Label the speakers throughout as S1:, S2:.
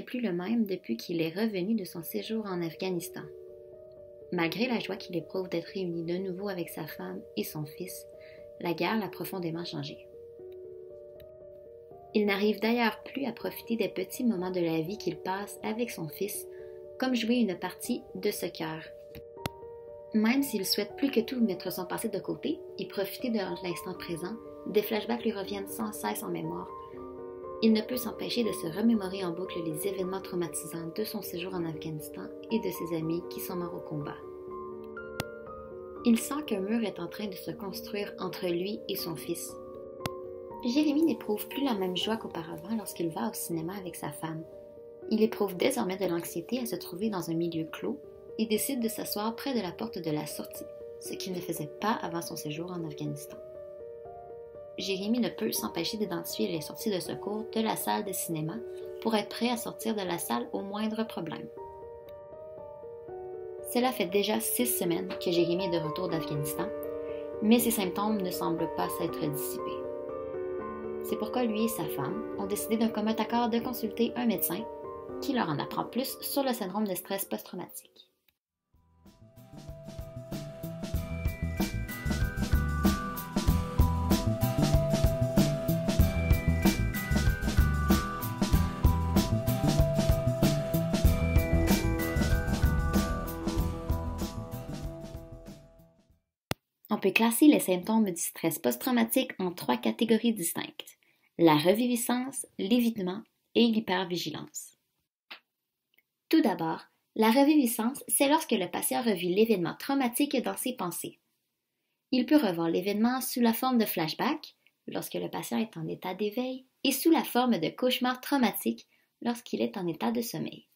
S1: n'est plus le même depuis qu'il est revenu de son séjour en Afghanistan. Malgré la joie qu'il éprouve d'être réuni de nouveau avec sa femme et son fils, la guerre l'a profondément changé. Il n'arrive d'ailleurs plus à profiter des petits moments de la vie qu'il passe avec son fils, comme jouer une partie de soccer. Même s'il souhaite plus que tout mettre son passé de côté et profiter de l'instant présent, des flashbacks lui reviennent sans cesse en mémoire. Il ne peut s'empêcher de se remémorer en boucle les événements traumatisants de son séjour en Afghanistan et de ses amis qui sont morts au combat. Il sent qu'un mur est en train de se construire entre lui et son fils. Jérémy n'éprouve plus la même joie qu'auparavant lorsqu'il va au cinéma avec sa femme. Il éprouve désormais de l'anxiété à se trouver dans un milieu clos et décide de s'asseoir près de la porte de la sortie, ce qu'il ne faisait pas avant son séjour en Afghanistan. Jérémy ne peut s'empêcher d'identifier les sorties de secours de la salle de cinéma pour être prêt à sortir de la salle au moindre problème. Cela fait déjà 6 semaines que Jérémy est de retour d'Afghanistan, mais ses symptômes ne semblent pas s'être dissipés. C'est pourquoi lui et sa femme ont décidé d'un commun accord de consulter un médecin qui leur en apprend plus sur le syndrome de stress post-traumatique. On peut classer les symptômes du stress post-traumatique en 3 catégories distinctes: la reviviscence, l'évitement et l'hypervigilance. Tout d'abord, la reviviscence, c'est lorsque le patient revit l'événement traumatique dans ses pensées. Il peut revoir l'événement sous la forme de flashback, lorsque le patient est en état d'éveil, et sous la forme de cauchemar traumatique, lorsqu'il est en état de sommeil.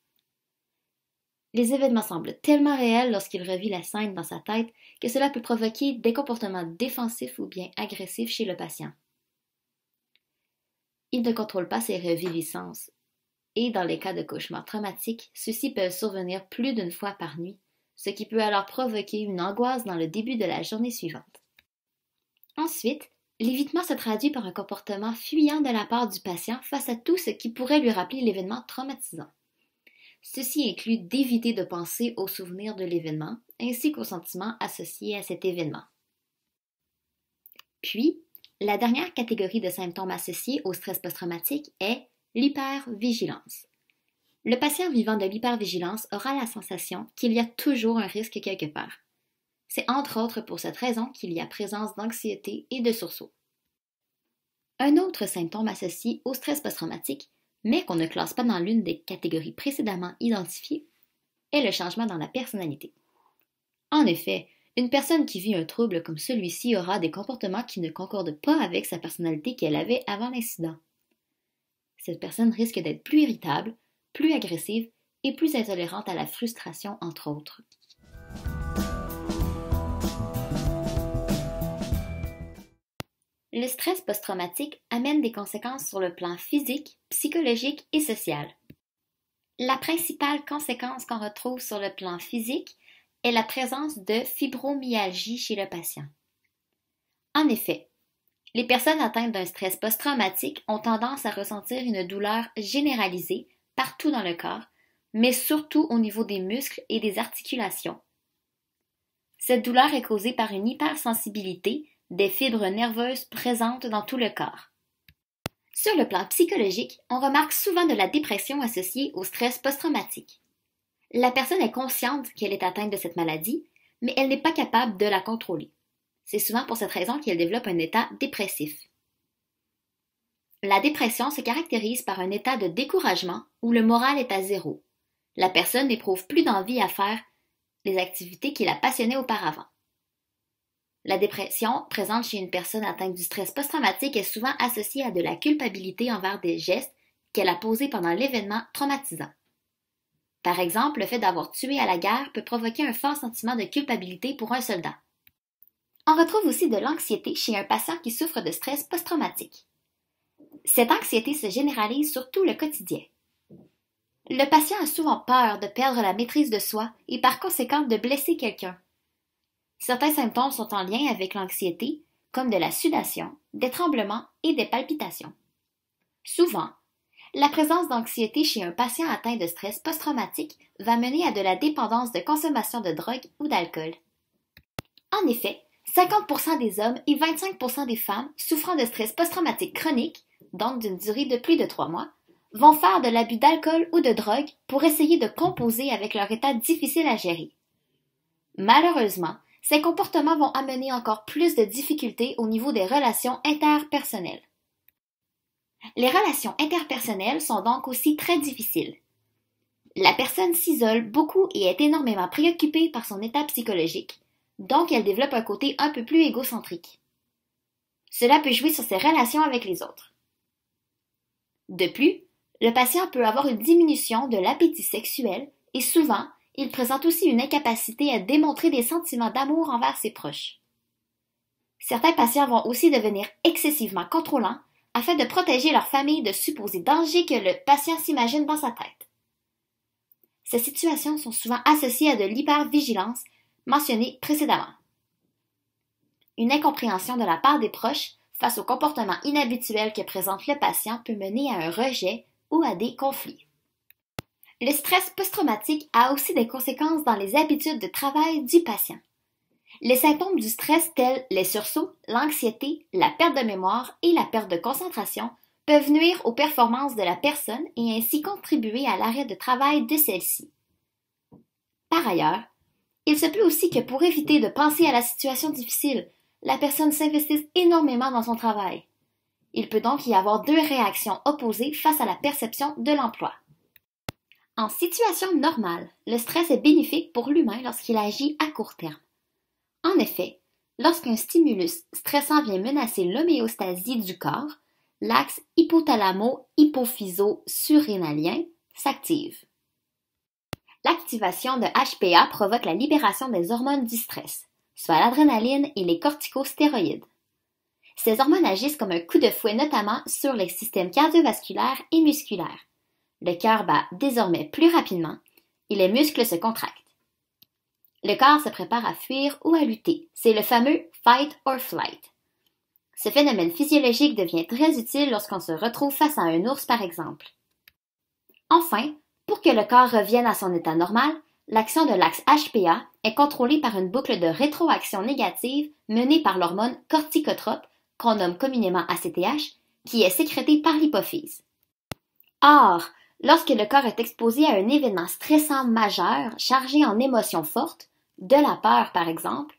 S1: Les événements semblent tellement réels lorsqu'il revit la scène dans sa tête que cela peut provoquer des comportements défensifs ou bien agressifs chez le patient. Il ne contrôle pas ses reviviscences, et dans les cas de cauchemars traumatiques, ceux-ci peuvent survenir plus d'une fois par nuit, ce qui peut alors provoquer une angoisse dans le début de la journée suivante. Ensuite, l'évitement se traduit par un comportement fuyant de la part du patient face à tout ce qui pourrait lui rappeler l'événement traumatisant. Ceci inclut d'éviter de penser aux souvenirs de l'événement ainsi qu'aux sentiments associés à cet événement. Puis, la dernière catégorie de symptômes associés au stress post-traumatique est l'hypervigilance. Le patient vivant de l'hypervigilance aura la sensation qu'il y a toujours un risque quelque part. C'est entre autres pour cette raison qu'il y a présence d'anxiété et de sursaut. Un autre symptôme associé au stress post-traumatique, mais qu'on ne classe pas dans l'une des catégories précédemment identifiées, est le changement dans la personnalité. En effet, une personne qui vit un trouble comme celui-ci aura des comportements qui ne concordent pas avec sa personnalité qu'elle avait avant l'incident. Cette personne risque d'être plus irritable, plus agressive et plus intolérante à la frustration, entre autres. Le stress post-traumatique amène des conséquences sur le plan physique, psychologique et social. La principale conséquence qu'on retrouve sur le plan physique est la présence de fibromyalgie chez le patient. En effet, les personnes atteintes d'un stress post-traumatique ont tendance à ressentir une douleur généralisée partout dans le corps, mais surtout au niveau des muscles et des articulations. Cette douleur est causée par une hypersensibilité des fibres nerveuses présentes dans tout le corps. Sur le plan psychologique, on remarque souvent de la dépression associée au stress post-traumatique. La personne est consciente qu'elle est atteinte de cette maladie, mais elle n'est pas capable de la contrôler. C'est souvent pour cette raison qu'elle développe un état dépressif. La dépression se caractérise par un état de découragement où le moral est à zéro. La personne n'éprouve plus d'envie à faire les activités qui la passionnaient auparavant. La dépression présente chez une personne atteinte du stress post-traumatique est souvent associée à de la culpabilité envers des gestes qu'elle a posés pendant l'événement traumatisant. Par exemple, le fait d'avoir tué à la guerre peut provoquer un fort sentiment de culpabilité pour un soldat. On retrouve aussi de l'anxiété chez un patient qui souffre de stress post-traumatique. Cette anxiété se généralise sur tout le quotidien. Le patient a souvent peur de perdre la maîtrise de soi et par conséquent de blesser quelqu'un. Certains symptômes sont en lien avec l'anxiété, comme de la sudation, des tremblements et des palpitations. Souvent, La présence d'anxiété chez un patient atteint de stress post-traumatique va mener à de la dépendance de consommation de drogue ou d'alcool. En effet, 50% des hommes et 25% des femmes souffrant de stress post-traumatique chronique, donc d'une durée de plus de 3 mois, vont faire de l'abus d'alcool ou de drogue pour essayer de composer avec leur état difficile à gérer. Malheureusement, ces comportements vont amener encore plus de difficultés au niveau des relations interpersonnelles. Les relations interpersonnelles sont donc aussi très difficiles. La personne s'isole beaucoup et est énormément préoccupée par son état psychologique, donc elle développe un côté un peu plus égocentrique. Cela peut jouer sur ses relations avec les autres. De plus, le patient peut avoir une diminution de l'appétit sexuel et souvent, il présente aussi une incapacité à démontrer des sentiments d'amour envers ses proches. Certains patients vont aussi devenir excessivement contrôlants afin de protéger leur famille de supposés dangers que le patient s'imagine dans sa tête. Ces situations sont souvent associées à de l'hypervigilance mentionnée précédemment. Une incompréhension de la part des proches face au comportement inhabituel que présente le patient peut mener à un rejet ou à des conflits. Le stress post-traumatique a aussi des conséquences dans les habitudes de travail du patient. Les symptômes du stress tels les sursauts, l'anxiété, la perte de mémoire et la perte de concentration peuvent nuire aux performances de la personne et ainsi contribuer à l'arrêt de travail de celle-ci. Par ailleurs, il se peut aussi que pour éviter de penser à la situation difficile, la personne s'investisse énormément dans son travail. Il peut donc y avoir deux réactions opposées face à la perception de l'emploi. En situation normale, le stress est bénéfique pour l'humain lorsqu'il agit à court terme. En effet, lorsqu'un stimulus stressant vient menacer l'homéostasie du corps, l'axe hypothalamo-hypophyso-surrénalien s'active. L'activation de HPA provoque la libération des hormones du stress, soit l'adrénaline et les corticostéroïdes. Ces hormones agissent comme un coup de fouet notamment sur les systèmes cardiovasculaires et musculaires. Le cœur bat désormais plus rapidement et les muscles se contractent. Le corps se prépare à fuir ou à lutter. C'est le fameux fight or flight. Ce phénomène physiologique devient très utile lorsqu'on se retrouve face à un ours par exemple. Enfin, pour que le corps revienne à son état normal, l'action de l'axe HPA est contrôlée par une boucle de rétroaction négative menée par l'hormone corticotrope, qu'on nomme communément ACTH, qui est sécrétée par l'hypophyse. Or, lorsque le corps est exposé à un événement stressant majeur chargé en émotions fortes, de la peur par exemple,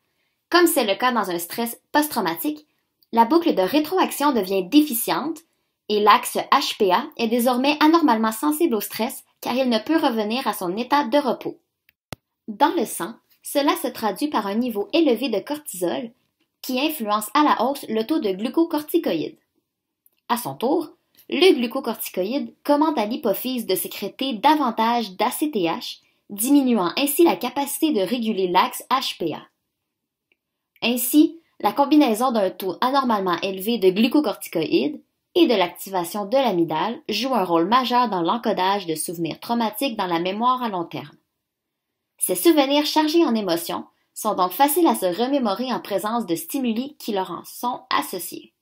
S1: comme c'est le cas dans un stress post-traumatique, la boucle de rétroaction devient déficiente et l'axe HPA est désormais anormalement sensible au stress car il ne peut revenir à son état de repos. Dans le sang, cela se traduit par un niveau élevé de cortisol qui influence à la hausse le taux de glucocorticoïdes. À son tour, le glucocorticoïde commande à l'hypophyse de sécréter davantage d'ACTH, diminuant ainsi la capacité de réguler l'axe HPA. Ainsi, la combinaison d'un taux anormalement élevé de glucocorticoïdes et de l'activation de l'amygdale joue un rôle majeur dans l'encodage de souvenirs traumatiques dans la mémoire à long terme. Ces souvenirs chargés en émotions sont donc faciles à se remémorer en présence de stimuli qui leur en sont associés.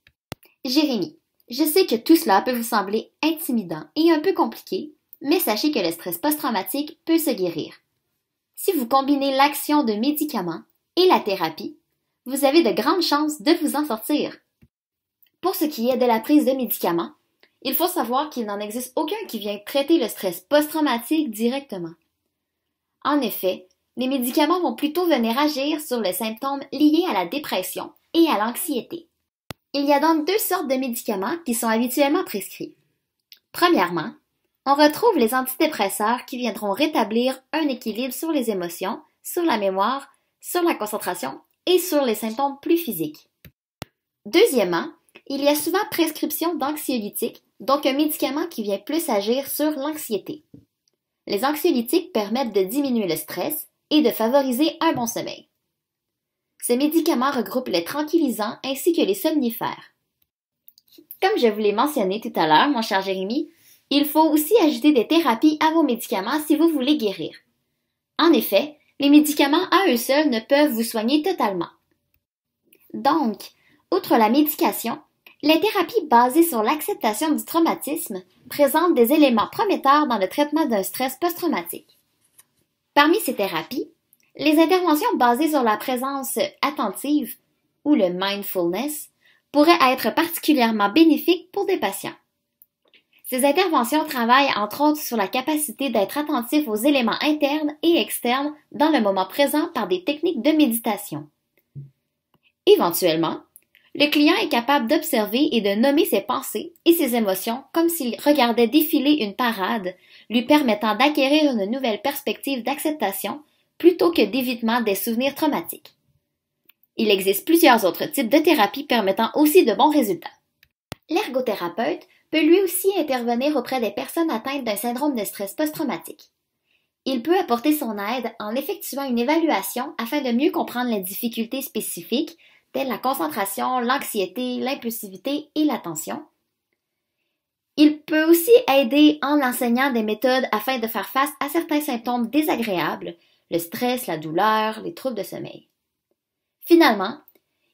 S1: Jérémy, je sais que tout cela peut vous sembler intimidant et un peu compliqué, mais sachez que le stress post-traumatique peut se guérir. Si vous combinez l'action de médicaments et la thérapie, vous avez de grandes chances de vous en sortir. Pour ce qui est de la prise de médicaments, il faut savoir qu'il n'en existe aucun qui vient traiter le stress post-traumatique directement. En effet, les médicaments vont plutôt venir agir sur les symptômes liés à la dépression et à l'anxiété. Il y a donc deux sortes de médicaments qui sont habituellement prescrits. Premièrement, on retrouve les antidépresseurs qui viendront rétablir un équilibre sur les émotions, sur la mémoire, sur la concentration et sur les symptômes plus physiques. Deuxièmement, il y a souvent prescription d'anxiolytiques, donc un médicament qui vient plus agir sur l'anxiété. Les anxiolytiques permettent de diminuer le stress et de favoriser un bon sommeil. Ces médicaments regroupent les tranquillisants ainsi que les somnifères. Comme je vous l'ai mentionné tout à l'heure, mon cher Jérémy, il faut aussi ajouter des thérapies à vos médicaments si vous voulez guérir. En effet, les médicaments à eux seuls ne peuvent vous soigner totalement. Donc, outre la médication, Les thérapies basées sur l'acceptation du traumatisme présentent des éléments prometteurs dans le traitement d'un stress post-traumatique. Parmi ces thérapies, les interventions basées sur la présence attentive ou le mindfulness pourraient être particulièrement bénéfiques pour des patients. Ces interventions travaillent entre autres sur la capacité d'être attentif aux éléments internes et externes dans le moment présent par des techniques de méditation. Éventuellement, le client est capable d'observer et de nommer ses pensées et ses émotions comme s'il regardait défiler une parade, lui permettant d'acquérir une nouvelle perspective d'acceptation plutôt que d'évitement des souvenirs traumatiques. Il existe plusieurs autres types de thérapies permettant aussi de bons résultats. L'ergothérapeute peut lui aussi intervenir auprès des personnes atteintes d'un syndrome de stress post-traumatique. Il peut apporter son aide en effectuant une évaluation afin de mieux comprendre les difficultés spécifiques telles la concentration, l'anxiété, l'impulsivité et l'attention. Il peut aussi aider en enseignant des méthodes afin de faire face à certains symptômes désagréables, le stress, la douleur, les troubles de sommeil. Finalement,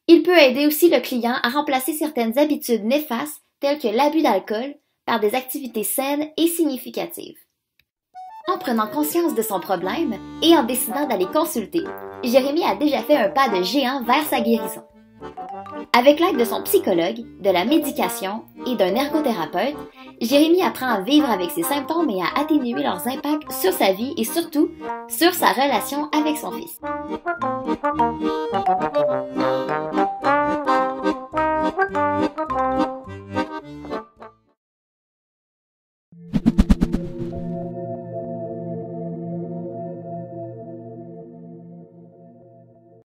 S1: il peut aider aussi le client à remplacer certaines habitudes néfastes telles que l'abus d'alcool par des activités saines et significatives. En prenant conscience de son problème et en décidant d'aller consulter, Jérémy a déjà fait un pas de géant vers sa guérison. Avec l'aide de son psychologue, de la médication et d'un ergothérapeute, Jérémy apprend à vivre avec ses symptômes et à atténuer leurs impacts sur sa vie et surtout sur sa relation avec son fils.